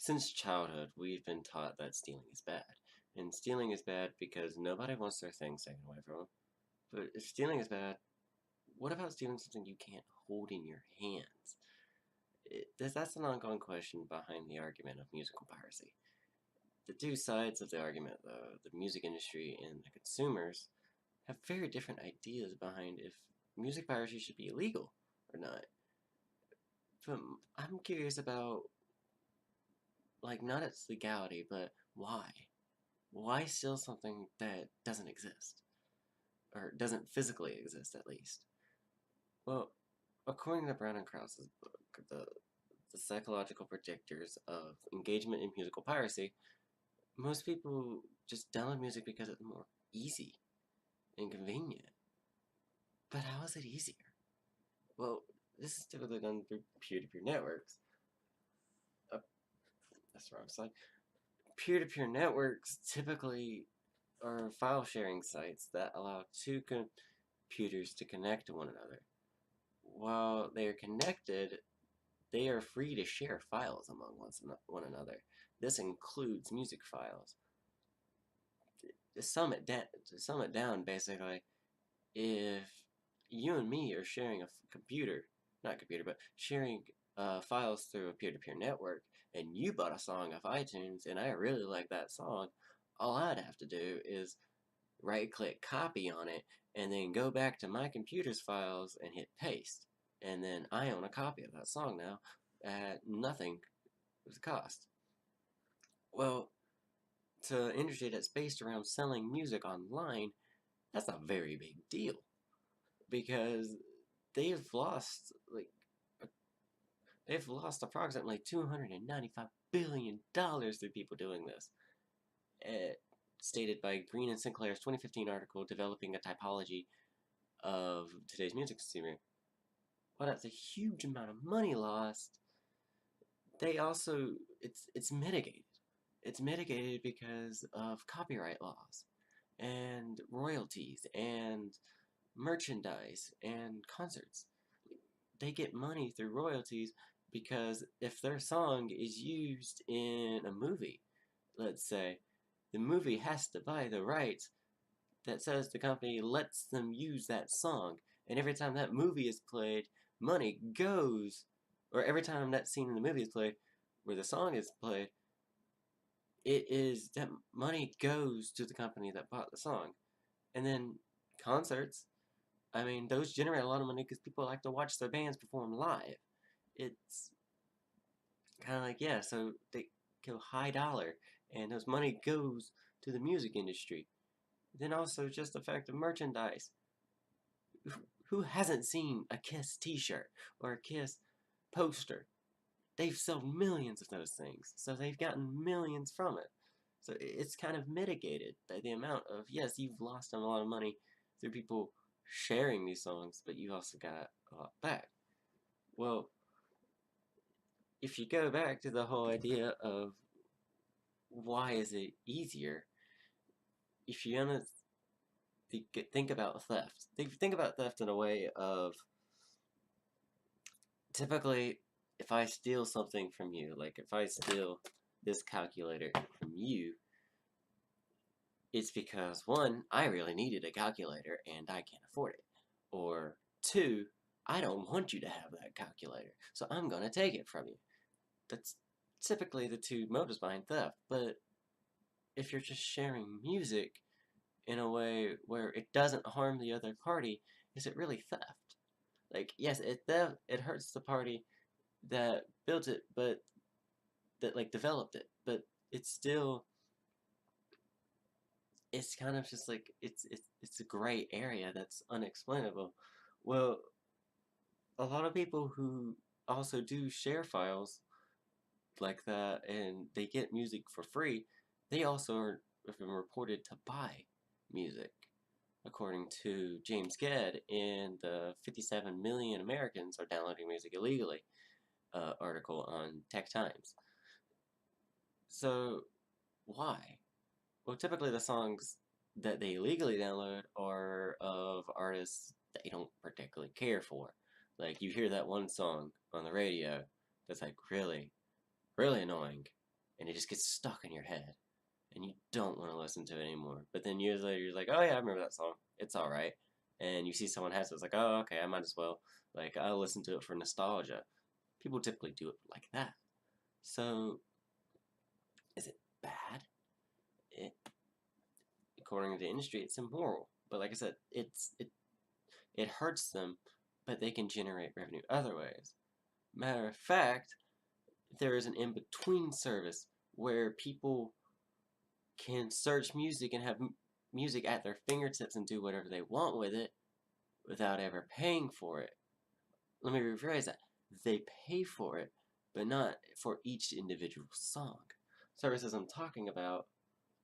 Since childhood, we've been taught that stealing is bad. And stealing is bad because nobody wants their things taken away from them. But if stealing is bad, what about stealing something you can't hold in your hands? That's an ongoing question behind the argument of musical piracy. The two sides of the argument, though, the music industry and the consumers, have very different ideas behind if music piracy should be illegal or not. But I'm curious about, like, not its legality, but why? Why steal something that doesn't exist? Or doesn't physically exist, at least? Well, according to Brown and Krause's book, the psychological predictors of engagement in musical piracy, most people just download music because it's more easy and convenient. But how is it easier? Well, this is typically done through peer-to-peer networks. Uh, that's the wrong slide. Peer-to-peer networks typically are file sharing sites that allow two computers to connect to one another. While they are connected, they are free to share files among one another. This includes music files. To sum it down, basically, if you and me are sharing a computer, not computer, but sharing files through a peer-to-peer network, and you bought a song off iTunes, and I really like that song, all I'd have to do is right-click copy on it, and then go back to my computer's files and hit paste. And then I own a copy of that song now at nothing was the cost. Well, to an industry that's based around selling music online, that's a very big deal because they've lost they've lost approximately $295 billion through people doing this. Stated by Green and Sinclair's 2015 article developing a typology of today's music consumer. Well, that's a huge amount of money lost. They also it's mitigated. It's mitigated because of copyright laws and royalties and merchandise and concerts. They get money through royalties because if their song is used in a movie, let's say, the movie has to buy the rights that says the company lets them use that song. And every time that movie is played, money goes, or every time that scene in the movie is played, where the song is played, it is that money goes to the company that bought the song. And then concerts, I mean, those generate a lot of money because people like to watch their bands perform live. It's kind of like, yeah, so they go high dollar, and those money goes to the music industry. Then also just the fact of merchandise. Who hasn't seen a Kiss t-shirt or a Kiss poster? They've sold millions of those things, so they've gotten millions from it. So it's kind of mitigated by the amount of, yes, you've lost a lot of money through people sharing these songs, but you also got a lot back. Well, if you go back to the whole idea of why is it easier, if you think about theft, think about theft in a way of typically if I steal something from you, like if I steal this calculator from you, it's because one, I really needed a calculator and I can't afford it. Or two, I don't want you to have that calculator, so I'm gonna take it from you. That's typically the two motives behind theft. But if you're just sharing music in a way where it doesn't harm the other party, is it really theft? Like, yes, it hurts the party that built it, but that like developed it, but it's still it's kind of just like it's a gray area that's unexplainable. Well, a lot of people who also do share files like that and they get music for free, they also have been reported to buy music. According to James Gedd in the 57 million Americans are downloading music illegally article on Tech Times. So, why? Well, typically the songs that they illegally download are of artists they don't particularly care for. Like, you hear that one song on the radio that's like really, really annoying, and it just gets stuck in your head, and you don't want to listen to it anymore. But then years later, you're like, oh yeah, I remember that song. It's all right. And you see someone has it, it's like, oh okay, I might as well. Like I'll listen to it for nostalgia. People typically do it like that. So, is it bad? It, according to the industry, it's immoral. But like I said, it hurts them, but they can generate revenue other ways. Matter of fact, there is an in-between service where people can search music and have music at their fingertips and do whatever they want with it without ever paying for it. Let me rephrase that. They pay for it, but not for each individual song. Services I'm talking about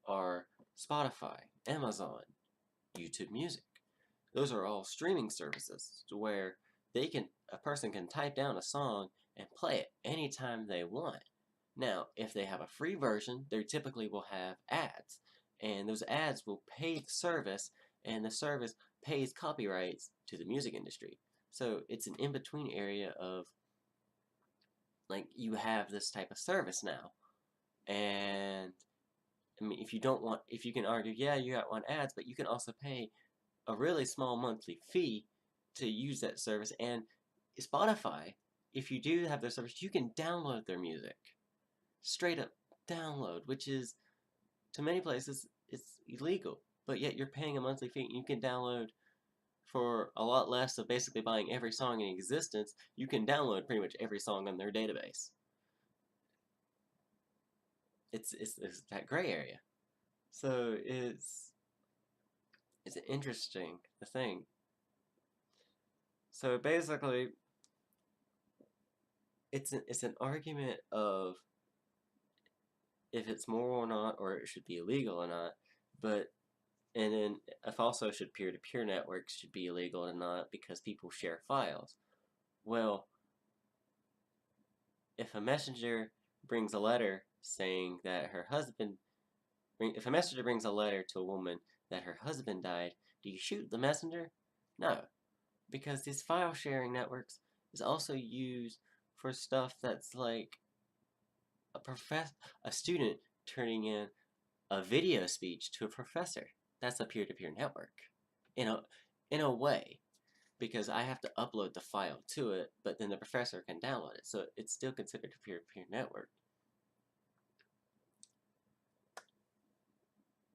are Spotify, Amazon, YouTube Music. Those are all streaming services where a person can type down a song and play it anytime they want. Now, if they have a free version, they typically will have ads, and those ads will pay the service, and the service pays copyrights to the music industry. So it's an in-between area of, like, you have this type of service now, and I mean, if you can argue, yeah, you got one ads, but you can also pay a really small monthly fee to use that service. And Spotify, if you do have their service, you can download their music. Straight up download, which is, to many places, it's illegal. But yet you're paying a monthly fee and you can download for a lot less of basically buying every song in existence. You can download pretty much every song on their database. It's that gray area. So it's interesting, the thing. So basically, it's an argument of if it's moral or not, or it should be illegal or not. But and then if also should peer-to-peer networks should be illegal or not because people share files. Well, if a messenger brings a letter saying that her husband, if a messenger brings a letter to a woman that her husband died, do you shoot the messenger? No, because these file sharing networks is also used for stuff that's like a student turning in a video speech to a professor. That's a peer-to-peer network, in a way, because I have to upload the file to it, but then the professor can download it, so it's still considered a peer-to-peer network.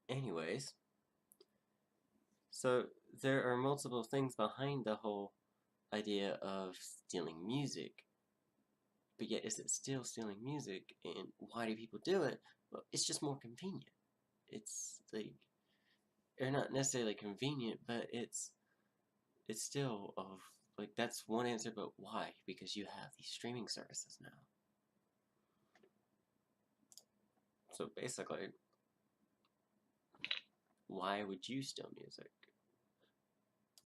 Anyways, so there are multiple things behind the whole idea of stealing music. But yet, is it still stealing music? And why do people do it? Well, it's just more convenient. It's like, or not necessarily convenient, but it's still of, like, that's one answer, but why? Because you have these streaming services now. So basically, why would you steal music?